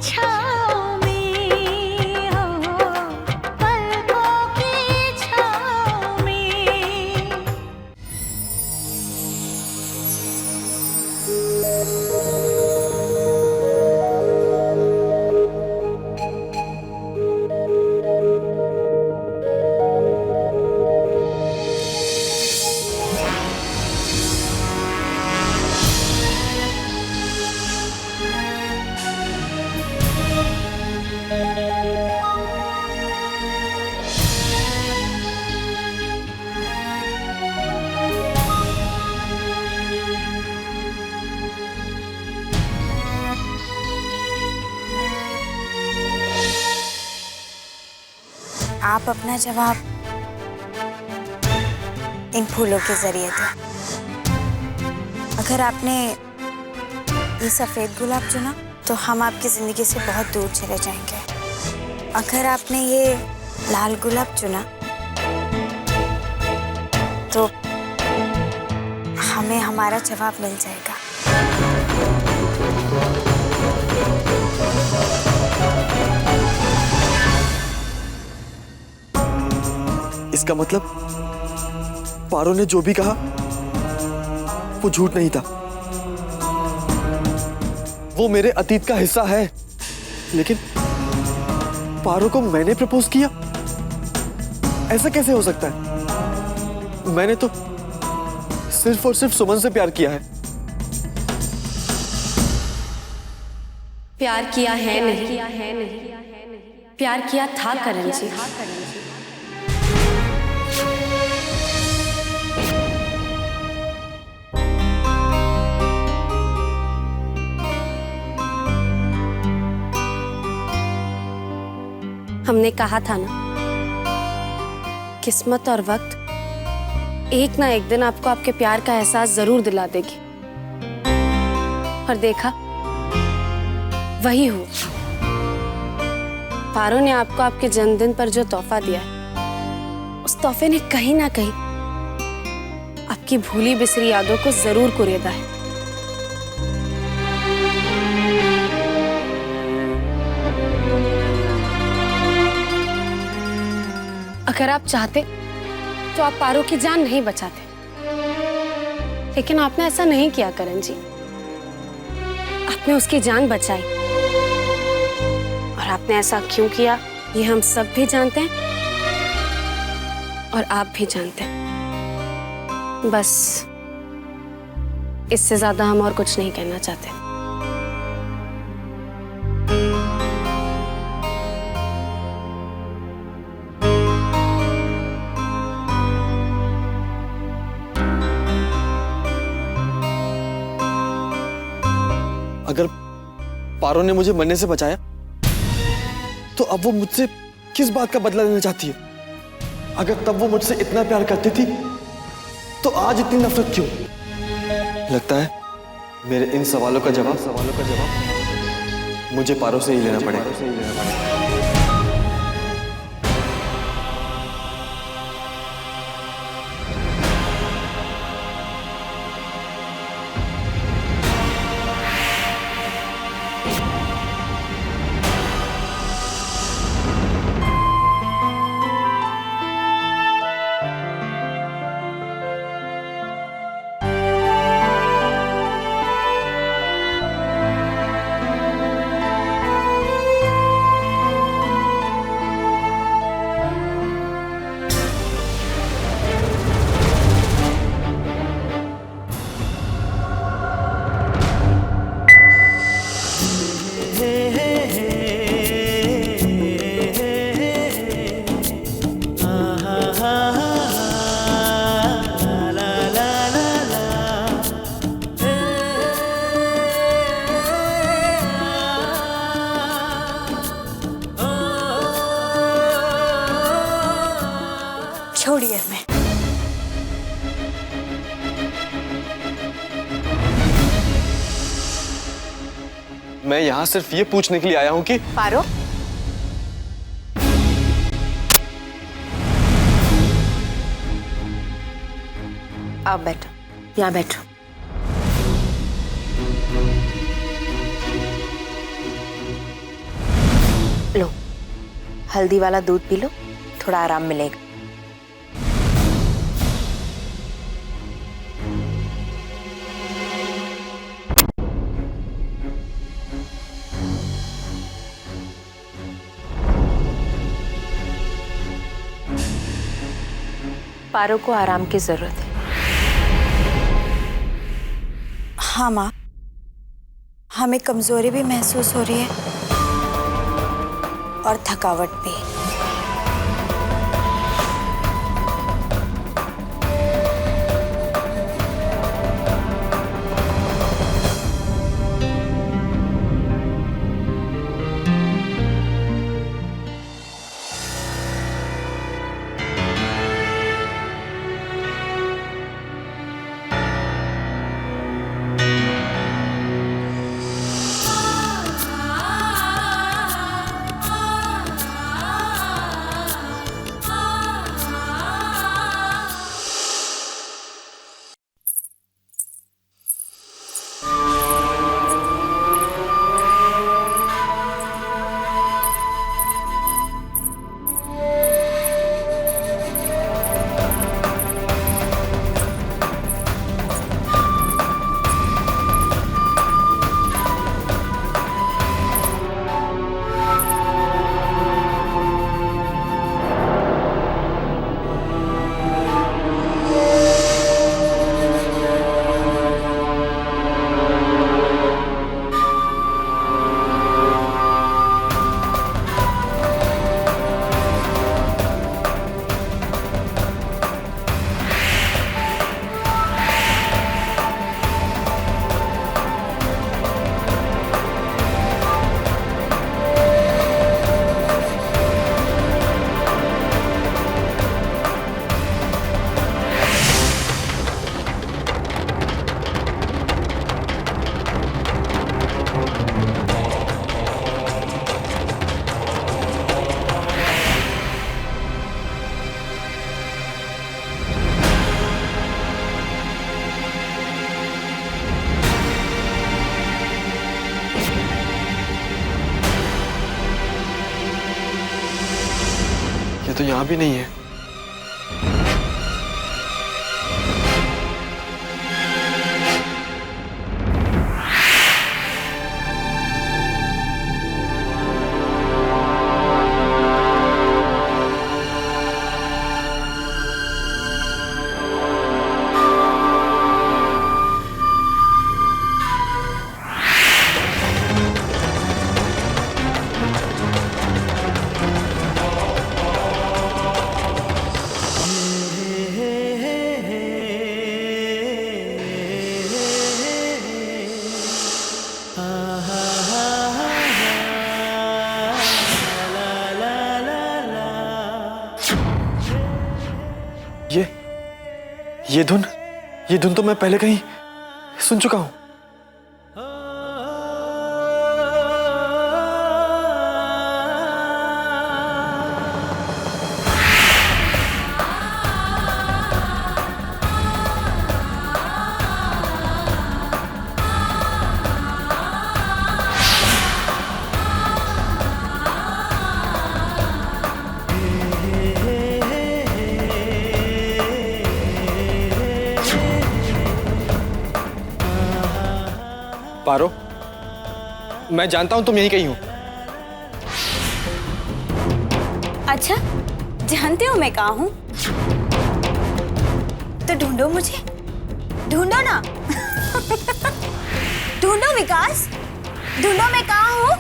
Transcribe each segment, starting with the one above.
छाँव में, हो पलकों की छाँव में। आप अपना जवाब इन फूलों के जरिए दें। अगर आपने ये सफेद गुलाब चुना तो हम आपकी जिंदगी से बहुत दूर चले जाएंगे। अगर आपने ये लाल गुलाब चुना तो हमें हमारा जवाब मिल जाएगा। इसका मतलब पारो ने जो भी कहा वो झूठ नहीं था। वो मेरे अतीत का हिस्सा है, लेकिन पारो को मैंने प्रपोज किया, ऐसा कैसे हो सकता है? मैंने तो सिर्फ और सिर्फ सुमन से प्यार किया है। प्यार किया है नहीं, प्यार किया था करण जी। हमने कहा था ना, किस्मत और वक्त एक ना एक दिन आपको आपके प्यार का एहसास जरूर दिला देगी। और देखा, वही हुआ। पारो ने आपको आपके जन्मदिन पर जो तोहफा दिया है, उस तोहफे ने कहीं ना कहीं आपकी भूली बिसरी यादों को जरूर कुरेदा है। अगर आप चाहते तो आप पारो की जान नहीं बचाते, लेकिन आपने ऐसा नहीं किया करण जी। आपने उसकी जान बचाई, और आपने ऐसा क्यों किया ये हम सब भी जानते हैं, और आप भी जानते हैं। बस इससे ज्यादा हम और कुछ नहीं कहना चाहते। अगर पारो ने मुझे मरने से बचाया तो अब वो मुझसे किस बात का बदला लेना चाहती है? अगर तब वो मुझसे इतना प्यार करती थी तो आज इतनी नफरत क्यों? लगता है मेरे इन सवालों का जवाब मुझे पारो से ही लेना पड़ेगा। छोड़िए हमें। मैं यहाँ सिर्फ ये पूछने के लिए आया हूँ कि पारो, आप बैठो, यहाँ बैठो। मैं, हल्दी वाला दूध पी लो, थोड़ा आराम मिलेगा। पारो को आराम की जरूरत है। हाँ माँ, हमें कमजोरी भी महसूस हो रही है और थकावट भी। ये तो यहाँ भी नहीं है। ये धुन तो मैं पहले कहीं सुन चुका हूं। पारो, मैं जानता हूं तुम यहीं कहीं हो। अच्छा, जानते हो मैं कहाँ हूँ? तो ढूंढो मुझे, ढूंढो ना। ढूंढो विकास, ढूंढो मैं कहाँ हूँ।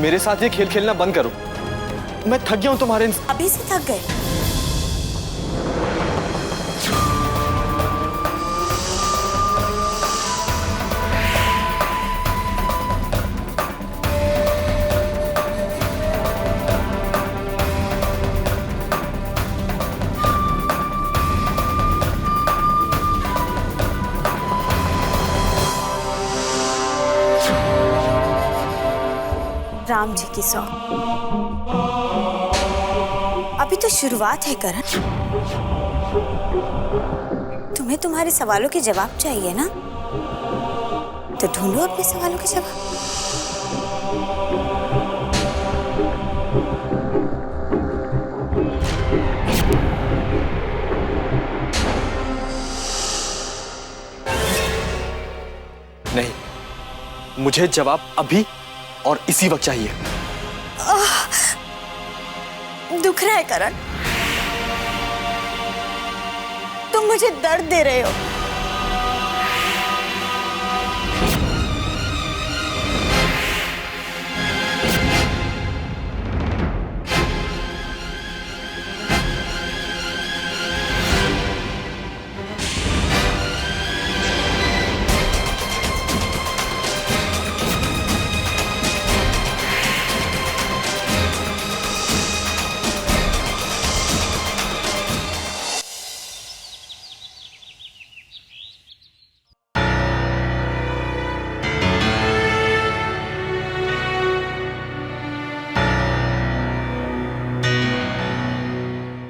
मेरे साथ ये खेल खेलना बंद करो। मैं थक गया हूं तुम्हारे अभी से थक गए? राम जी की सौ। अभी तो शुरुआत है करण। तुम्हें तुम्हारे सवालों के जवाब चाहिए ना, तो ढूंढो अपने सवालों के जवाब। नहीं, मुझे जवाब अभी और इसी वक्त चाहिए। दुख रहा है करण, तुम मुझे दर्द दे रहे हो।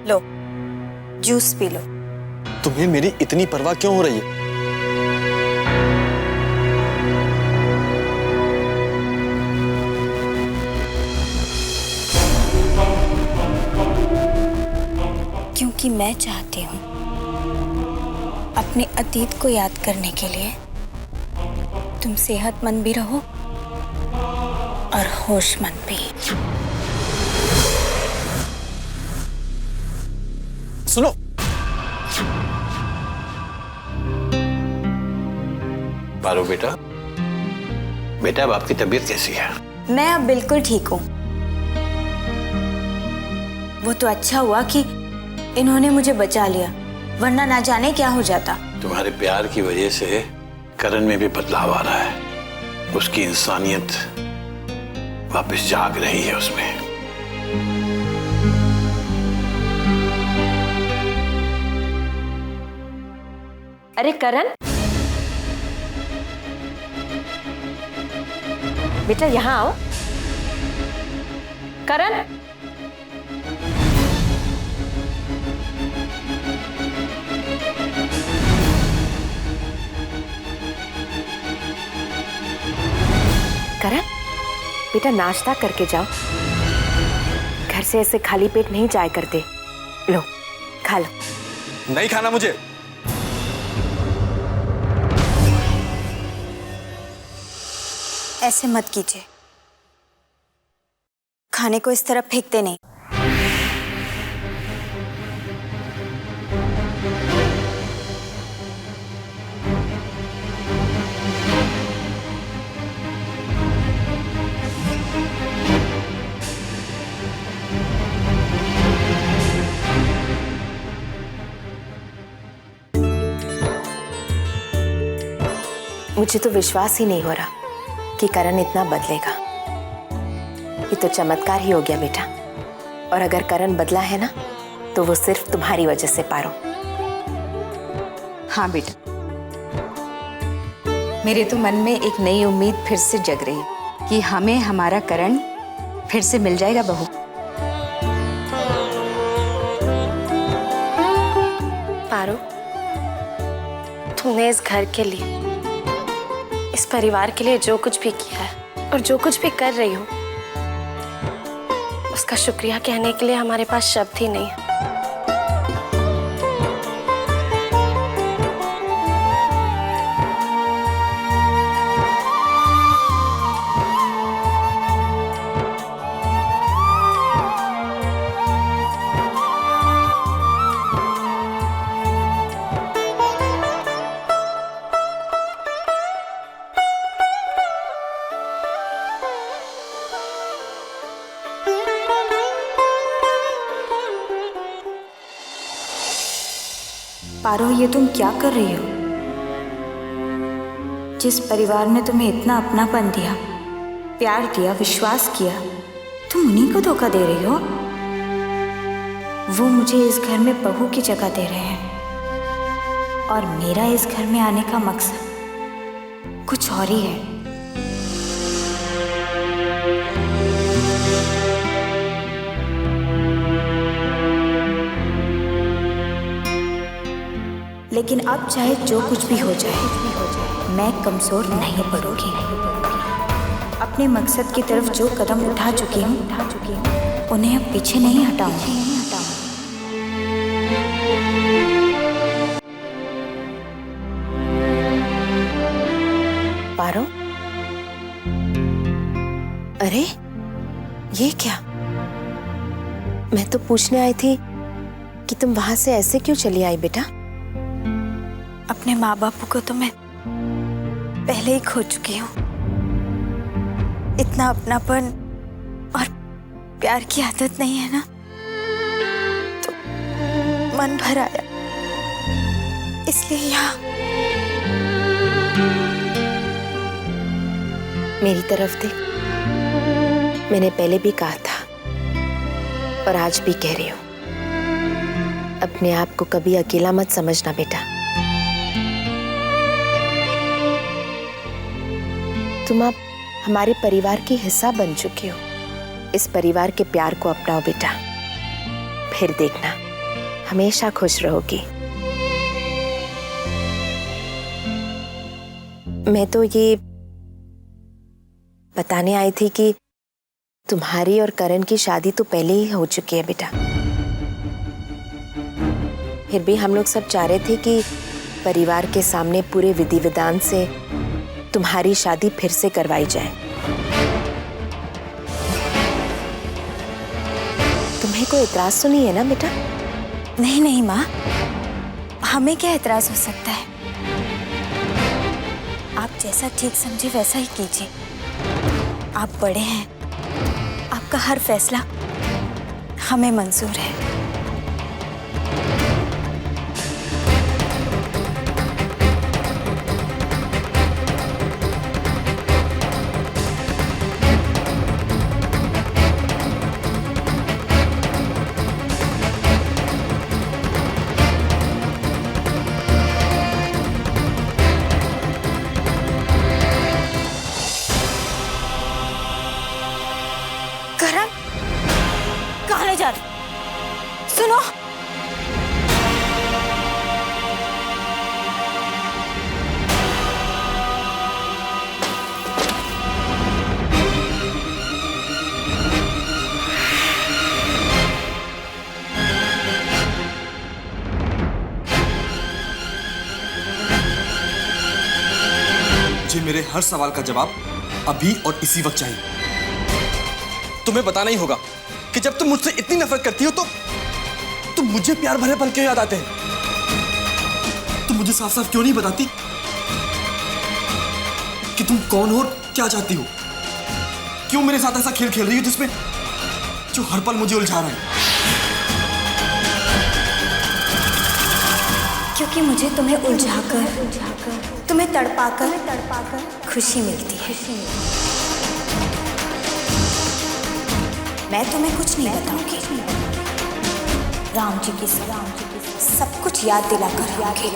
लो, जूस पी लो। तुम्हें मेरी इतनी परवाह क्यों हो रही है? क्योंकि मैं चाहती हूँ अपने अतीत को याद करने के लिए तुम सेहतमंद भी रहो और होशमंद भी। सुनो, पारो बेटा, बेटा अब आपकी तबीयत कैसी है? मैं अब बिल्कुल ठीक हूँ। वो तो अच्छा हुआ कि इन्होंने मुझे बचा लिया, वरना ना जाने क्या हो जाता। तुम्हारे प्यार की वजह से करण में भी बदलाव आ रहा है। उसकी इंसानियत वापस जाग रही है उसमें। अरे करण, बेटा यहाँ आओ। करण, करण बेटा नाश्ता करके जाओ। घर से ऐसे खाली पेट नहीं जाया करते। लो खा लो। नहीं खाना मुझे। ऐसे मत कीजिए, खाने को इस तरफ फेंकते नहीं। मुझे तो विश्वास ही नहीं हो रहा कि करण इतना बदलेगा। ये तो चमत्कार ही हो गया बेटा। और अगर करण बदला है ना, तो वो सिर्फ तुम्हारी वजह से पारो। हाँ बेटा, मेरे तो मन में एक नई उम्मीद फिर से जग रही है कि हमें हमारा करण फिर से मिल जाएगा बहू। पारो, तुमने इस घर के लिए, इस परिवार के लिए जो कुछ भी किया है और जो कुछ भी कर रही हो, उसका शुक्रिया कहने के लिए हमारे पास शब्द ही नहीं है। पारो, ये तुम क्या कर रही हो? जिस परिवार ने तुम्हें इतना अपनापन दिया, प्यार दिया, विश्वास किया, तुम उन्हीं को धोखा दे रही हो। वो मुझे इस घर में बहू की जगह दे रहे हैं और मेरा इस घर में आने का मकसद कुछ और ही है। लेकिन अब चाहे जो कुछ भी हो जाए, मैं कमजोर नहीं पड़ूंगी। अपने मकसद की तरफ जो कदम उठा चुकी हूँ, उन्हें अब पीछे नहीं हटाऊंगी। पारो, अरे ये क्या? मैं तो पूछने आई थी कि तुम वहां से ऐसे क्यों चली आई बेटा? अपने माँ बापू को तो मैं पहले ही खो चुकी हूँ। इतना अपनापन और प्यार की आदत नहीं है ना, तो मन भर आया, इसलिए यहाँ। मेरी तरफ देख, मैंने पहले भी कहा था और आज भी कह रही हूँ, अपने आप को कभी अकेला मत समझना बेटा। तुम अब हमारे परिवार की हिस्सा बन चुकी हो। इस परिवार के प्यार को अपनाओ बेटा, फिर देखना हमेशा खुश रहोगी। मैं तो ये बताने आई थी कि तुम्हारी और करण की शादी तो पहले ही हो चुकी है बेटा। फिर भी हम लोग सब चाह रहे थे कि परिवार के सामने पूरे विधि विधान से तुम्हारी शादी फिर से करवाई जाए। तुम्हें कोई इतराज तो नहीं है ना बेटा? नहीं नहीं माँ, हमें क्या एतराज हो सकता है। आप जैसा ठीक समझे वैसा ही कीजिए। आप बड़े हैं, आपका हर फैसला हमें मंजूर है। करण, कहाँ ले जा रहे? सुनो, मुझे मेरे हर सवाल का जवाब अभी और इसी वक्त चाहिए। तुम्हें बताना ही होगा कि जब तुम मुझसे इतनी नफरत करती हो तो मुझे प्यार भरे पल क्यों याद आते हैं? तुम मुझे साफ साफ क्यों नहीं बताती कि तुम कौन हो और क्या चाहती हो? क्यों मेरे साथ ऐसा खेल खेल रही हो जिसमें जो हर पल मुझे उलझा रहा है? क्योंकि मुझे तुम्हें उलझाकर, तुम्हें तड़पाकर खुशी मिलती है। मैं तुम्हें कुछ नहीं बताऊंगी। राम जी की सब कुछ याद दिलाकर रखूंगी,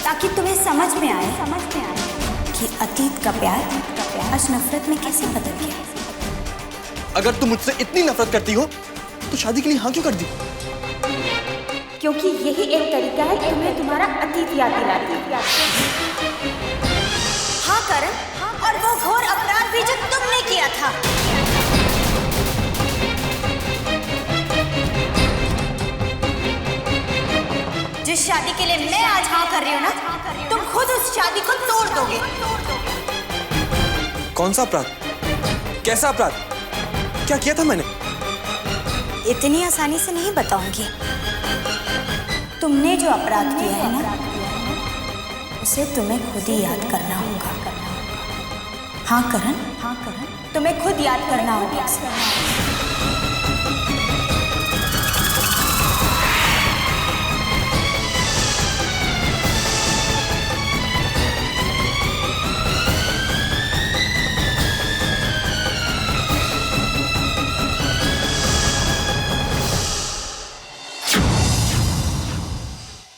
ताकि तुम्हें समझ में आए कि अतीत का प्यार आज नफरत में कैसे बदल गया। अगर तुम मुझसे इतनी नफरत करती हो तो शादी के लिए हाँ क्यों कर दी? क्योंकि यही एक तरीका है तुम्हें तुम्हारा अतीत याद दिलाने का। हाँ करण, और वो घोर अपराध भी जो तुमने किया था। जिस शादी के लिए मैं आज हाँ कर रही हूँ ना, तुम खुद उस शादी को तोड़ दोगे। कौन सा अपराध? कैसा अपराध? क्या किया था मैंने? इतनी आसानी से नहीं बताऊंगी। तुमने जो अपराध किया है ना, उसे तुम्हें खुद ही याद करना होगा। हाँ करण, तुम्हें खुद याद करना होगा।